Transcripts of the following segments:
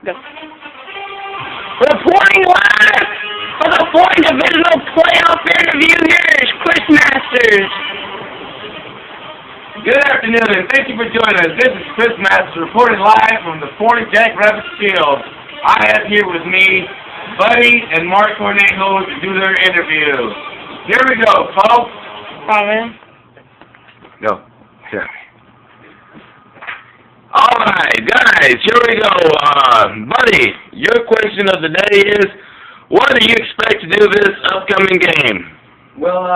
Go. Reporting live for the 4th Divisional Playoff interview, here is Chris Masters. Good afternoon, and thank you for joining us. This is Chris Masters reporting live from the 40 Jack Rabbit Field. I have here with me Buddy and Mark Cornejo to do their interview. Here we go, folks. Hi, man. Go. Sure. All right, guys, here we go. Buddy, your question of the day is, what do you expect to do this upcoming game? Well,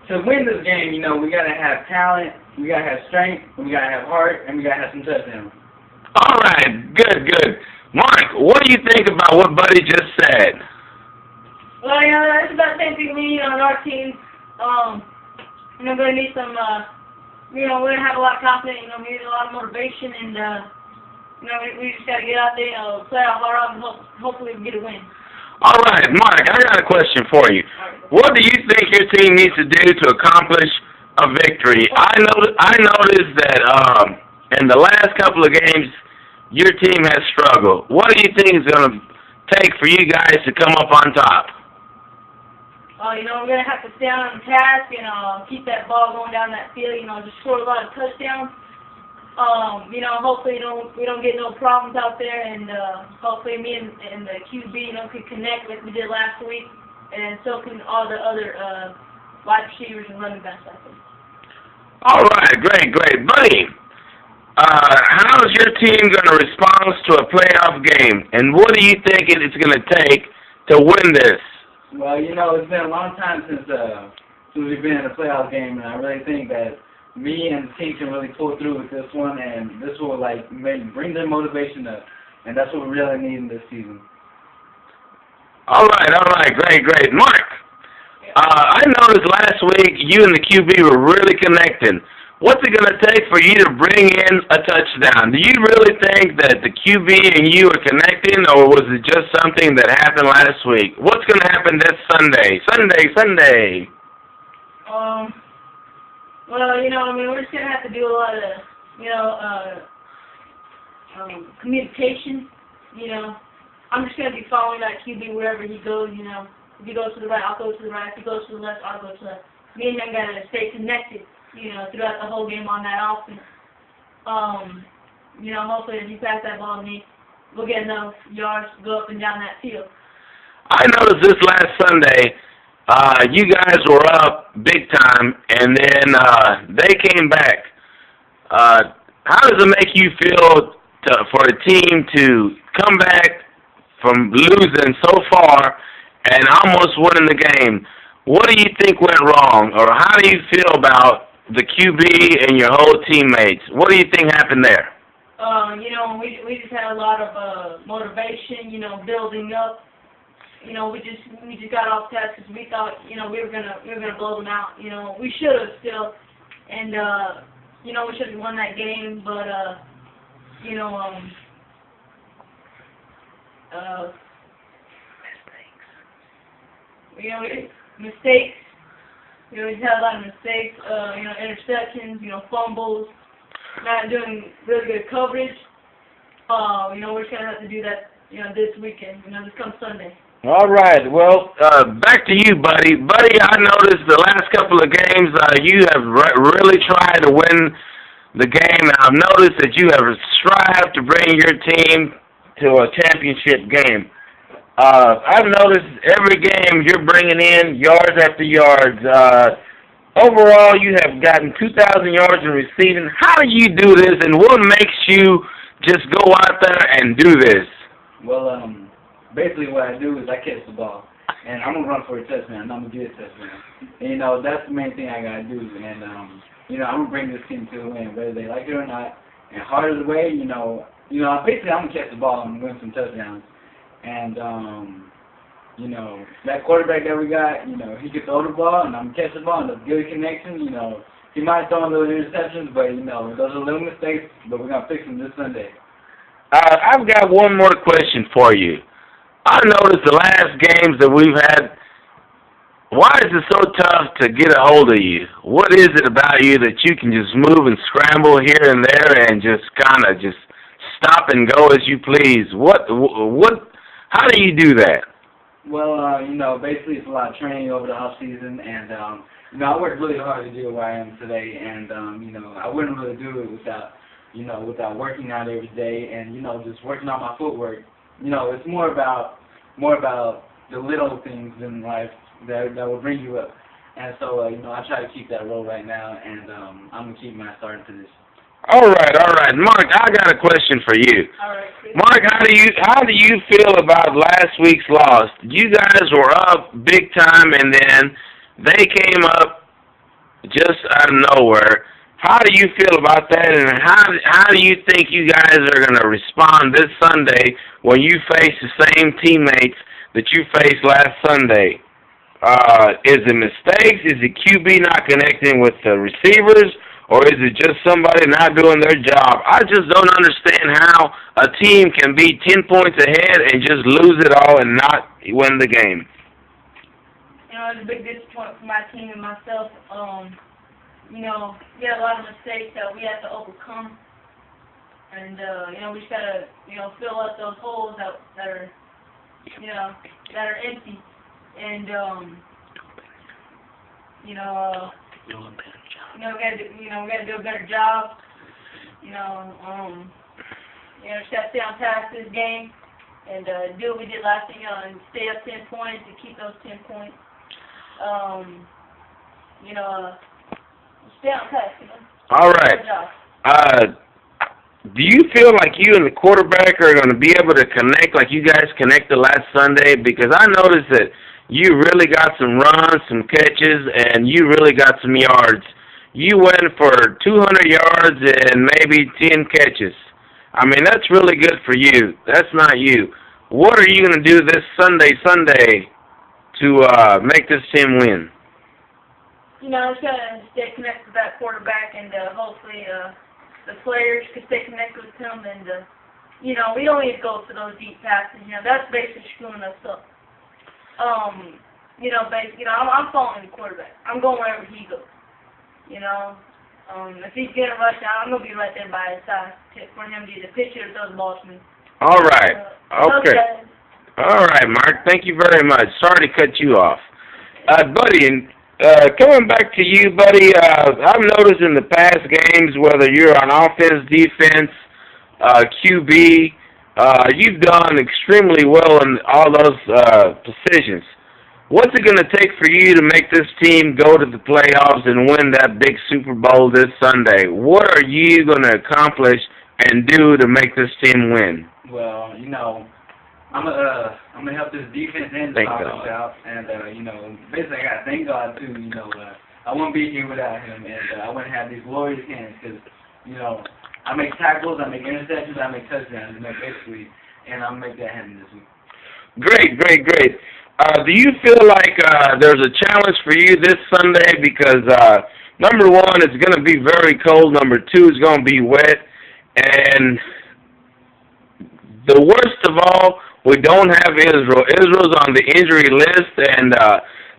to win this game, we got to have talent, we got to have strength, we got to have heart, and we got to have some touchdowns. All right, good. Mark, what do you think about what Buddy just said? Well, it's about the same thing with me, our team. We're going to need some, we're going to have a lot of confidence, we need a lot of motivation, and, we just got to get out there, play our heart out, and hopefully we get a win. All right, Mark, I got a question for you. What do you think your team needs to do to accomplish a victory? I noticed that in the last couple of games, your team has struggled. What do you think is going to take for you guys to come up on top? We're going to have to stay on task and keep that ball going down that field, just score a lot of touchdowns. Hopefully we don't get no problems out there, and hopefully me and the QB, can connect like we did last week, and so can all the other wide receivers and running backs out there. All right, great. Buddy, how is your team going to respond to a playoff game, and what do you think it's going to take to win this? Well, it's been a long time since we've been in a playoff game, and I really think that me and the team can really pull through with this one, and this will bring their motivation up, and that's what we really need in this season. All right, great. Mark, I noticed last week you and the QB were really connecting. What's it going to take for you to bring in a touchdown? Do you really think that the QB and you are connecting, or was it just something that happened last week? What's going to happen this Sunday? Sunday. Well, we're just going to have to do a lot of, communication, I'm just going to be following that QB wherever he goes, If he goes to the right, I'll go to the right. If he goes to the left, I'll go to the left. Me and him got to stay connected, throughout the whole game on that offense. Hopefully if you pass that ball to me, we'll get enough yards to go up and down that field. I noticed this last Sunday, you guys were up big time, and then they came back. How does it make you feel for a team to come back from losing so far and almost winning the game? What do you think went wrong, or how do you feel about the QB and your whole teammates? What do you think happened there? We just had a lot of motivation, building up. We just got off task because we thought, we were gonna blow them out. We should have still, and we should have won that game, but mistakes. We just had a lot of mistakes. Interceptions, fumbles, not doing really good coverage. We're just gonna have to do that, this weekend. This comes Sunday. All right. Well, back to you, Buddy. Buddy, I noticed the last couple of games you have really tried to win the game, and I've noticed that you have strived to bring your team to a championship game. I've noticed every game you're bringing in yards after yards. Overall, you have gotten 2,000 yards in receiving. How do you do this, and what makes you just go out there and do this? Well, basically what I do is I catch the ball, and I'm going to run for a touchdown, and I'm going to get a touchdown. And, that's the main thing I got to do, and, I'm going to bring this team to a win, whether they like it or not. And hard as the way, basically I'm going to catch the ball and win some touchdowns. And, that quarterback that we got, he can throw the ball, and I'm going to catch the ball, and there's good connection, He might throw in those interceptions, but, those are little mistakes, but we're going to fix them this Sunday. I've got one more question for you. I noticed the last games that we've had, why is it so tough to get a hold of you? What is it about you that you can just move and scramble here and there and just kind of just stop and go as you please. How do you do that? Well, you know, basically it's a lot of training over the off season, and you know, I worked really hard to get where I am today, and you know, I wouldn't really do it without, you know, without working out every day, and you know, just working on my footwork. You know, it's more about the little things in life that will bring you up, and so you know, I try to keep that role right now, and I'm gonna keep my starting position. All right, Mark. I got a question for you. All right. Mark, how do you feel about last week's loss? You guys were up big time, and then they came up just out of nowhere. How do you feel about that, and how do you think you guys are going to respond this Sunday when you face the same teammates that you faced last Sunday? Is it mistakes? Is it QB not connecting with the receivers? Or is it just somebody not doing their job? I just don't understand how a team can be 10 points ahead and just lose it all and not win the game. You know, it's a big disappointment for my team and myself. You know, we had a lot of mistakes that we had to overcome. And, you know, we just got to, you know, fill up those holes that are, you know, that are empty. And, you know, we gotta do a better job. You know, just gotta stay on task this game and do what we did last year, and stay up 10 points and keep those 10 points. You know, stay on task. You know. All right. Do you feel like you and the quarterback are going to be able to connect like you guys connected last Sunday? Because I noticed that you really got some runs, some catches, and you really got some yards. You went for 200 yards and maybe 10 catches. I mean, that's really good for you. That's not you. What are you going to do this Sunday to make this team win? You know, just got to stay connected with that quarterback, and hopefully the players can stay connected with him. And, you know, we don't need to go for those deep passes. You know, that's basically screwing us up. You know, I'm following the quarterback. I'm going wherever he goes. You know, if he's getting rushed out, I'm going to be right there by his side for him to either pitch it or throw the ball to me. All right. Okay. All right, Mark. Thank you very much. Sorry to cut you off. Buddy, coming back to you, buddy, I've noticed in the past games, whether you're on offense, defense, QB, you've done extremely well in all those positions. What's it going to take for you to make this team go to the playoffs and win that big Super Bowl this Sunday? What are you going to accomplish and do to make this team win? Well, you know, I'm gonna help this defense and the offense out, and you know, basically I gotta thank God too. You know, I wouldn't be here without him, and I wouldn't have these glorious hands because, you know, I make tackles, I make interceptions, I make touchdowns, you know, basically, and I'm gonna make that happen this week. Great. Do you feel like there's a challenge for you this Sunday? Because number one, it's going to be very cold. Number two, it's going to be wet. And the worst of all, we don't have Israel. Israel's on the injury list. And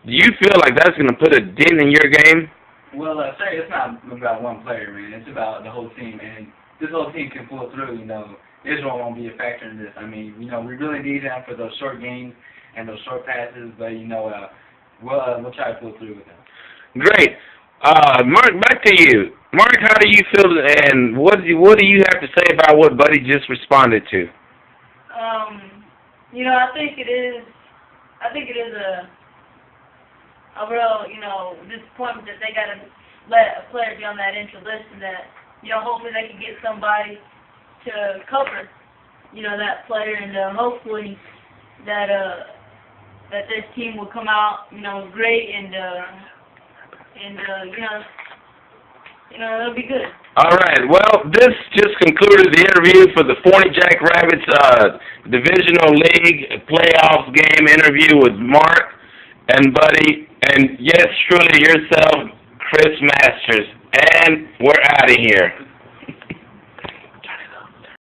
do you feel like that's going to put a dent in your game? Well, sir, it's not about one player, man. It's about the whole team. And this whole team can pull through, you know. Israel won't be a factor in this. I mean, you know, we really need them for those short games and those short passes, but, you know, we'll try to pull through with them. Great. Mark, back to you. Mark, how do you feel, and what do you have to say about what Buddy just responded to? You know, I think it is a real, you know, disappointment that they got to let a player be on that injured list, and that, you know, hopefully they can get somebody to cover, you know, that player, and hopefully that this team will come out, you know, great, and you know, it'll be good. All right. Well, this just concluded the interview for the Forney Jack Rabbits Divisional League playoffs game interview with Mark and Buddy, and yes, truly yourself, Chris Masters, and we're out of here.